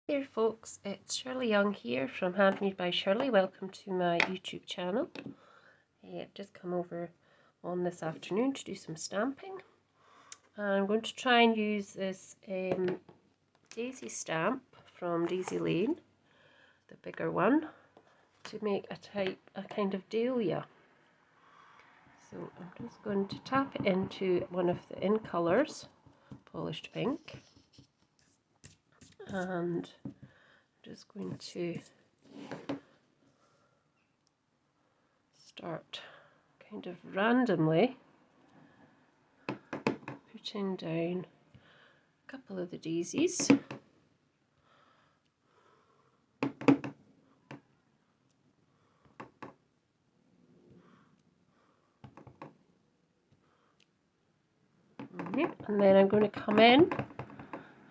Hey there folks, it's Shirley Young here from Handmade by Shirley. Welcome to my YouTube channel. I've just come over on this afternoon to do some stamping. I'm going to try and use this daisy stamp from Daisy Lane, the bigger one, to make a kind of dahlia. So I'm just going to tap it into one of the in colours, polished pink, and just going to start kind of randomly putting down a couple of the daisies. And then I'm going to come in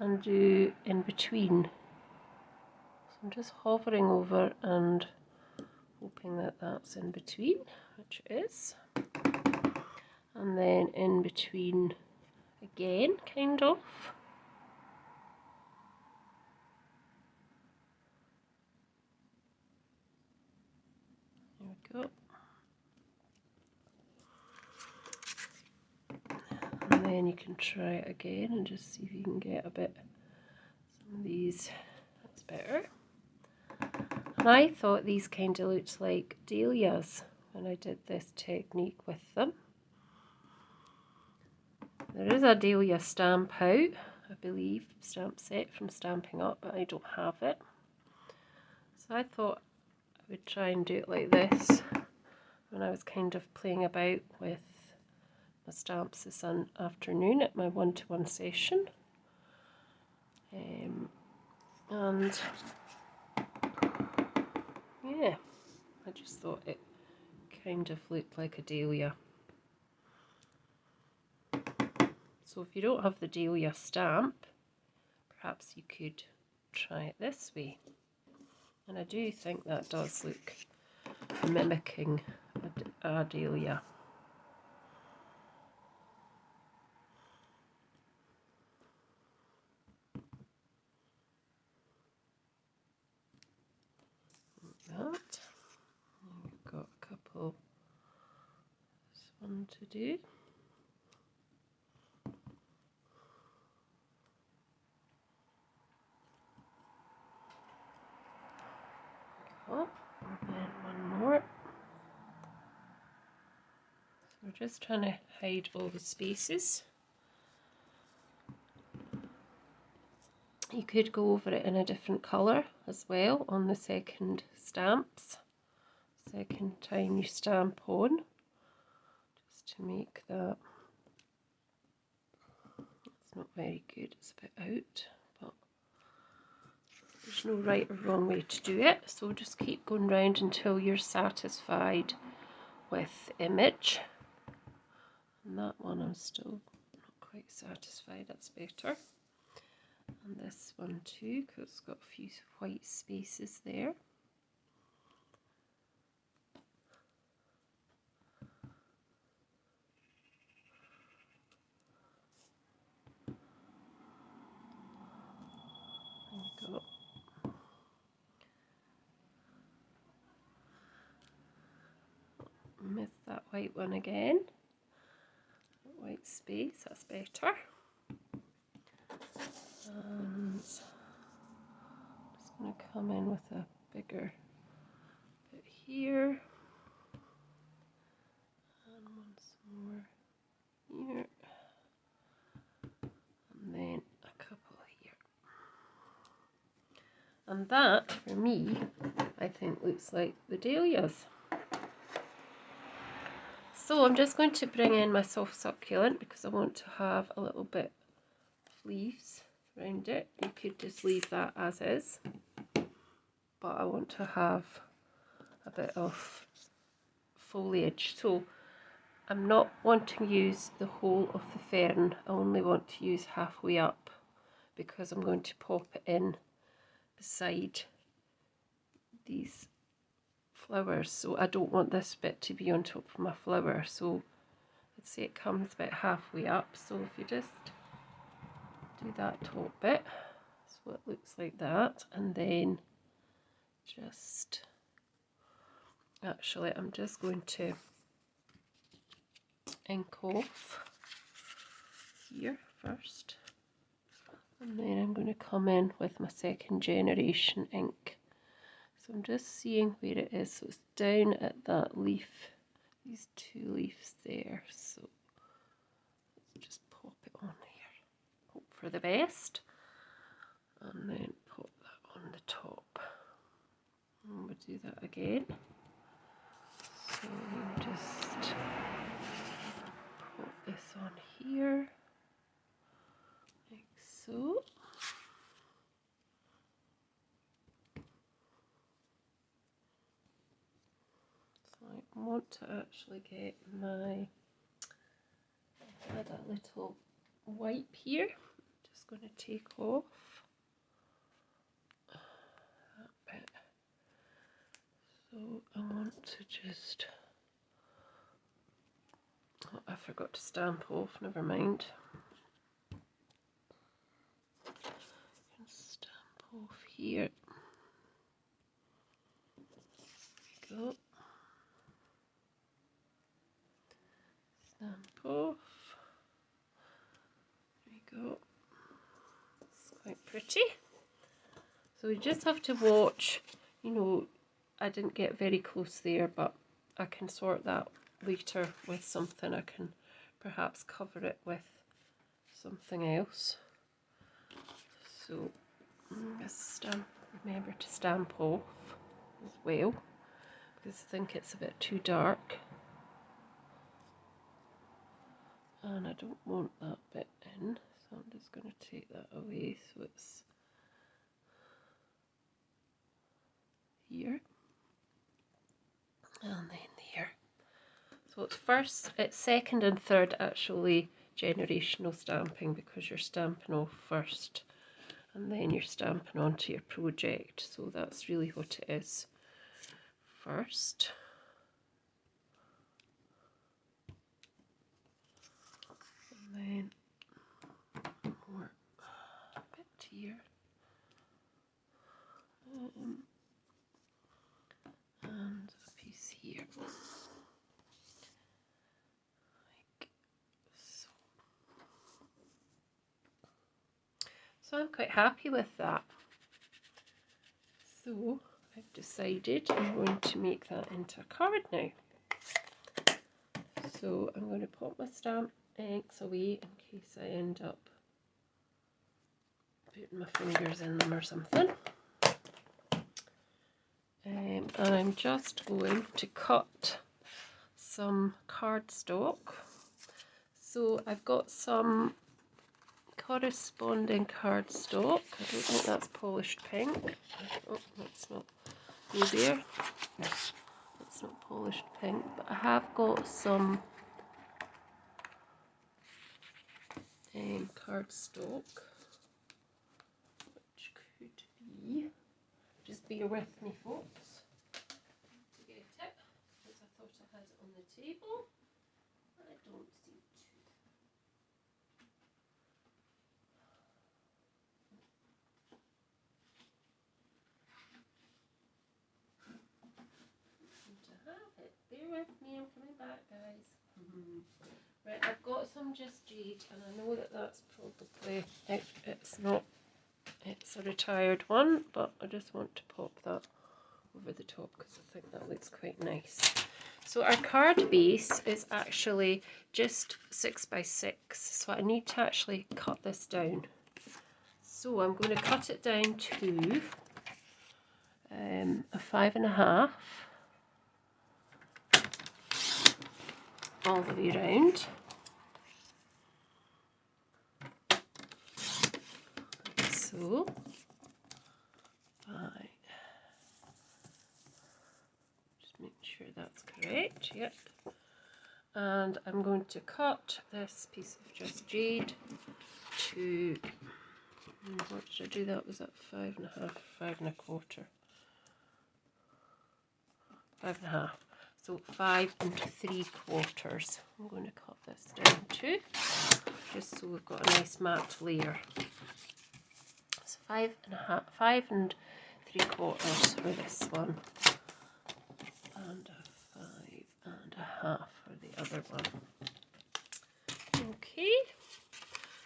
and do in between. So I'm just hovering over and hoping that that's in between, which it is. And then in between again, kind of. There we go. And then you can try it again and just see if you can get a bit, some of these, that's better. And I thought these kind of looked like dahlias when I did this technique with them. There is a dahlia stamp out, I believe, stamp set from Stamping Up, but I don't have it. So I thought I would try and do it like this when I was kind of playing about with my stamps this afternoon at my one-to-one session. And yeah, I just thought it kind of looked like a dahlia. So if you don't have the dahlia stamp, perhaps you could try it this way. And I do think that does look mimicking a dahlia. Like that. We've got a couple, this one to do. Oh, and then one more. So we're just trying to hide all the spaces. You could go over it in a different colour as well on the second stamps. Second time you stamp on, just to make that. It's not very good, it's a bit out, but there's no right or wrong way to do it. So just keep going round until you're satisfied with the image. And that one I'm still not quite satisfied, that's better. And this one too, because it's got a few white spaces there. There we go. Missed that white one again. White space, that's better. And just going to come in with a bigger bit here. And once more here. And then a couple here. And that, for me, I think looks like the dahlias. So I'm just going to bring in my soft succulent because I want to have a little bit of leaves around it. You could just leave that as is, but I want to have a bit of foliage. So I'm not wanting to use the whole of the fern, I only want to use halfway up because I'm going to pop it in beside these flowers. So I don't want this bit to be on top of my flower. So let's say it comes about halfway up. So if you just do that top bit, so So it looks like that, and then just, actually I'm just going to ink off here first, and then I'm going to come in with my second generation ink. So I'm just seeing where it is. So it's down at that leaf, these two leaves there. So let's just pop it on here. Hope for the best. And then pop that on the top. And we'll do that again. So we'll just pop this on here, like so. So I want to actually get my, I had a little wipe here. I'm just going to take off that bit. So I want to just, oh, I forgot to stamp off, never mind. Stamp off here. There we go. Stamp off. There we go. It's quite pretty. So we just have to watch, you know, I didn't get very close there, but I can sort that later with something. I can perhaps cover it with something else. So just remember to stamp off as well, because I think it's a bit too dark. And I don't want that bit in, so I'm just going to take that away so it's here. And then there. So it's second and third actually generational stamping, because you're stamping off first and then you're stamping onto your project. So that's really what it is first. And then more a bit here. And a piece here. So I'm quite happy with that. So I've decided I'm going to make that into a card now. So I'm going to pop my stamp inks away in case I end up putting my fingers in them or something. And I'm just going to cut some cardstock. So I've got some corresponding cardstock. I don't think that's polished pink. Oh, let's not go there. It's not polished pink, but I have got some cardstock, which could be, just bear with me folks to get it, because I thought I had it on the table. I don't seem to. Have it. Bear with me, I'm coming back, guys. Right, I've got some Just Jade, and I know that that's probably, it's not, it's a retired one, but I just want to pop that over the top because I think that looks quite nice. So our card base is actually just 6 by 6, so I need to actually cut this down. So I'm going to cut it down to a 5.5 all the way around. So, just make sure that's correct, yep. And I'm going to cut this piece of Just Jade to, what did I do, that was at 5.5, 5.25. 5.5. So 5 3/4. I'm going to cut this down to, just so we've got a nice matte layer. So 5.75 for this one, and a 5.5 for the other one. Okay.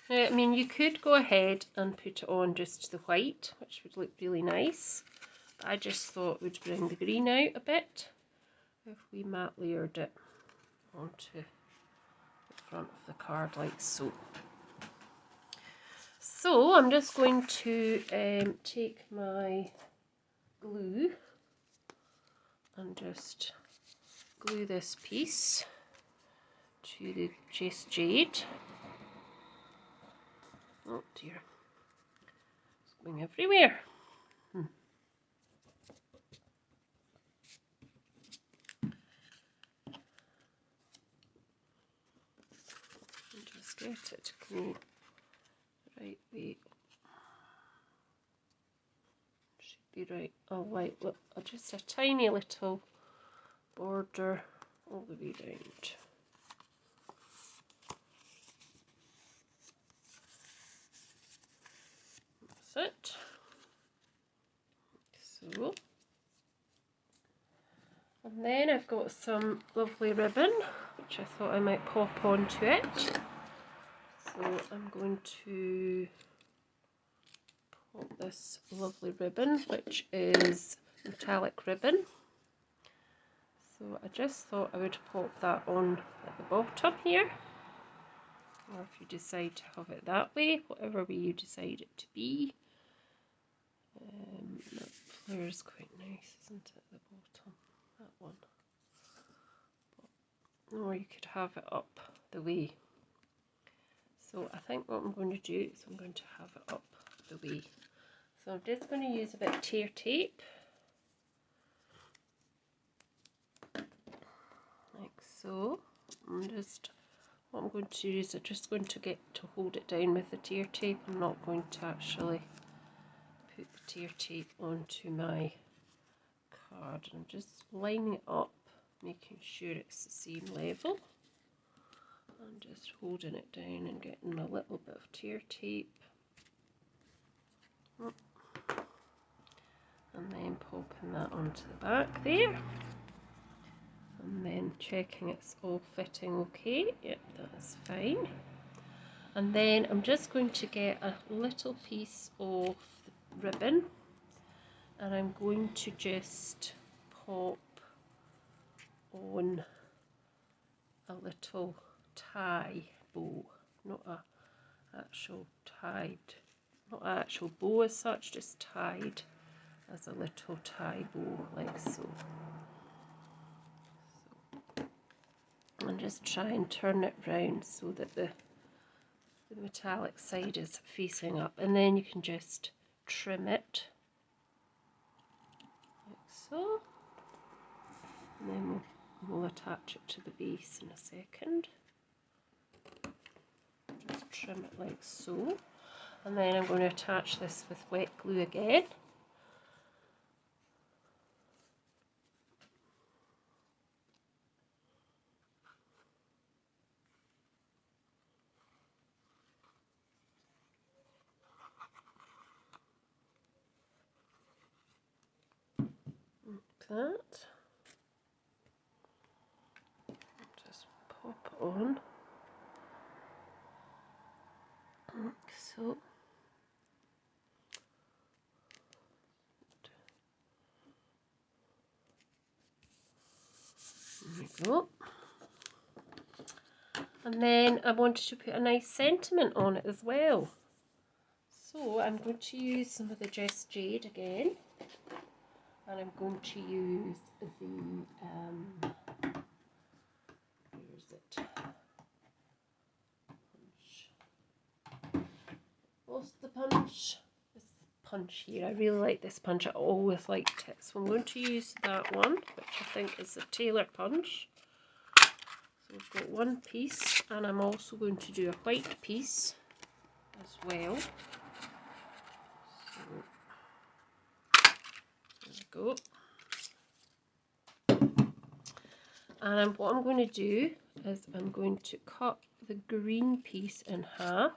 Now, I mean, you could go ahead and put it on just the white, which would look really nice. But I just thought it would bring the green out a bit if we matte layered it onto the front of the card like so. So I'm just going to take my glue and just glue this piece to the Just Jade. Oh dear, it's going everywhere. Just get it to go the right way. Should be right. Oh wait, look, just a tiny little border all the way round. That's it. So, and then I've got some lovely ribbon which I thought I might pop onto it. So I'm going to pop this lovely ribbon, which is metallic ribbon. So I just thought I would pop that on at the bottom here, or if you decide to have it that way, whatever way you decide it to be. That flare is quite nice, isn't it, at the bottom, that one. Or you could have it up the way. So I think what I'm going to do is I'm going to have it up the way. So I'm just going to use a bit of tear tape, like so. What I'm going to do is I'm just going to get to hold it down with the tear tape. I'm not going to actually put the tear tape onto my card. I'm just lining it up, making sure it's the same level. I'm just holding it down and getting a little bit of tear tape. And then popping that onto the back there. And then checking it's all fitting okay. Yep, that's fine. And then I'm just going to get a little piece of the ribbon and I'm going to just pop on a little tie bow, not a actual tied, not an actual bow as such, just tied as a little tie bow like so. And just try and turn it round so that the metallic side is facing up, and then you can just trim it like so, and then we'll attach it to the base in a second. Just trim it like so, and then I'm going to attach this with wet glue again. Like that. Just pop it on like so. There we go. And then I wanted to put a nice sentiment on it as well. So I'm going to use some of the Just Jade again. And I'm going to use the, where is it? Punch. Lost the punch. This punch here. I really like this punch. I always liked it. So I'm going to use that one, which I think is the Tailor punch. So we've got one piece, and I'm also going to do a white piece as well. So there we go. And what I'm going to do is I'm going to cut the green piece in half,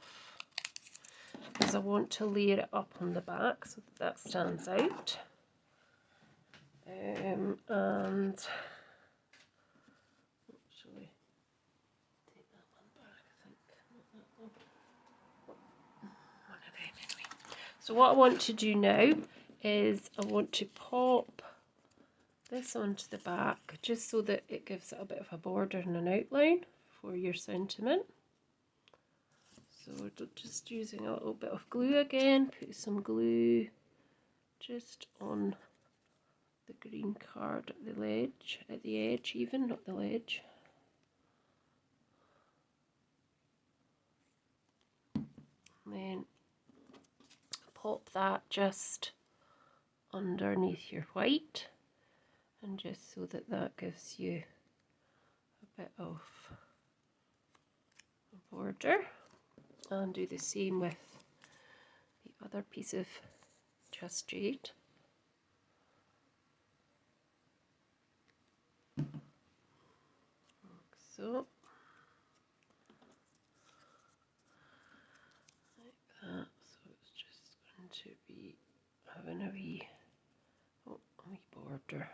because I want to layer it up on the back so that stands out. And actually take that one back, I think. Not that one. One of them anyway. So what I want to do now is I want to pop this onto the back just so that it gives it a bit of a border and an outline for your sentiment. So just using a little bit of glue again, put some glue just on the green card at the ledge, at the edge even, not the ledge. And then pop that just underneath your white, and just so that that gives you a bit of a border. And do the same with the other piece of Just Jade. Like so. Like that. So it's just going to be having a wee border.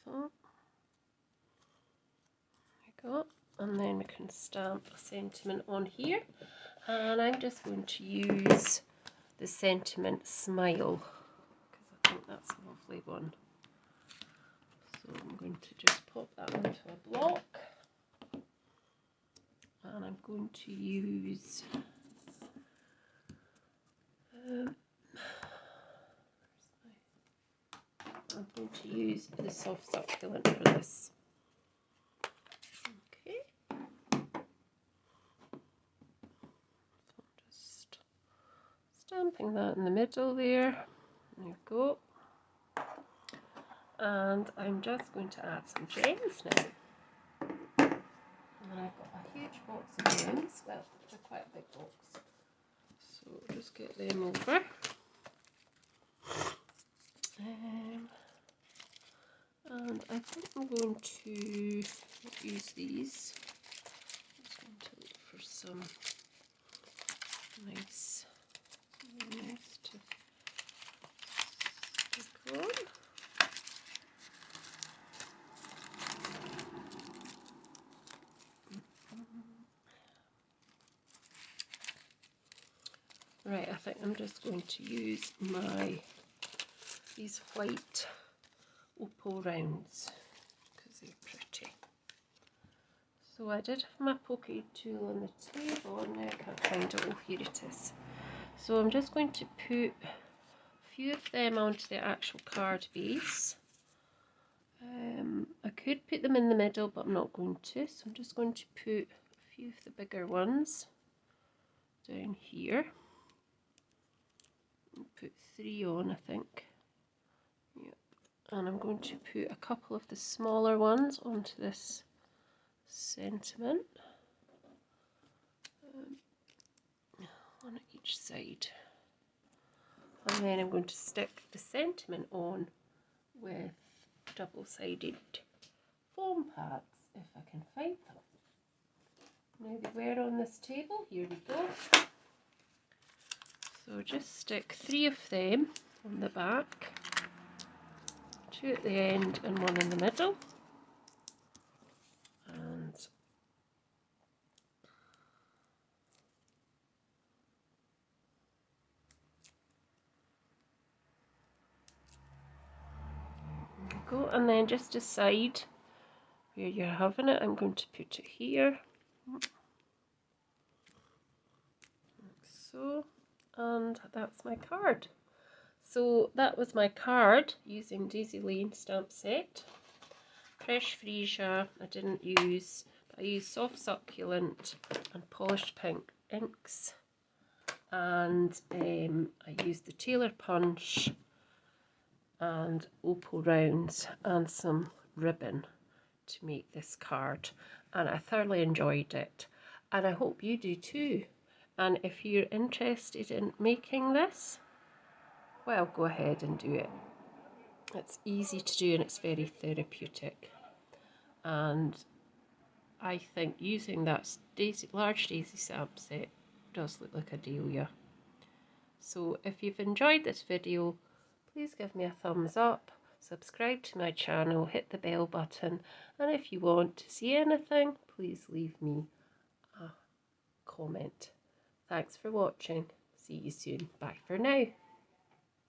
So there we go. And then we can stamp a sentiment on here. And I'm just going to use the sentiment Smile, because I think that's a lovely one. So I'm going to just pop that onto a block. And I'm going to use the soft succulent for this. Okay. So I'm just stamping that in the middle there. There you go. And I'm just going to add some gems now. And I've got a huge box of gems. Well, they're quite a big box. So I'll just get them over. And I think I'm going to use these. I'm just going to look for some nice to stick on. Right, I think I'm just going to use these white opal rounds because they're pretty. So I did have my pocket tool on the table and now I can't find it. Oh, here it is. So I'm just going to put a few of them onto the actual card base. I could put them in the middle, but I'm not going to. So I'm just going to put a few of the bigger ones down here. Put 3 on, I think. Yep. And I'm going to put a couple of the smaller ones onto this sentiment. One at each side. And then I'm going to stick the sentiment on with double-sided foam pads, if I can find them. Now they were on this table, here we go. So just stick 3 of them on the back, 2 at the end and 1 in the middle. And there we go. And then just decide where you're having it. I'm going to put it here. Like so. And that's my card. So that was my card using Daisy Lane stamp set. Fresh freesia I didn't use, but I used soft succulent and polished pink inks, and I used the Tailor Punch and opal rounds and some ribbon to make this card, and I thoroughly enjoyed it, and I hope you do too. And if you're interested in making this, well, go ahead and do it. It's easy to do and it's very therapeutic. And I think using that large daisy stamp set does look like a dahlia. So if you've enjoyed this video, please give me a thumbs up, subscribe to my channel, hit the bell button, and if you want to see anything, please leave me a comment. Thanks for watching. See you soon. Bye for now.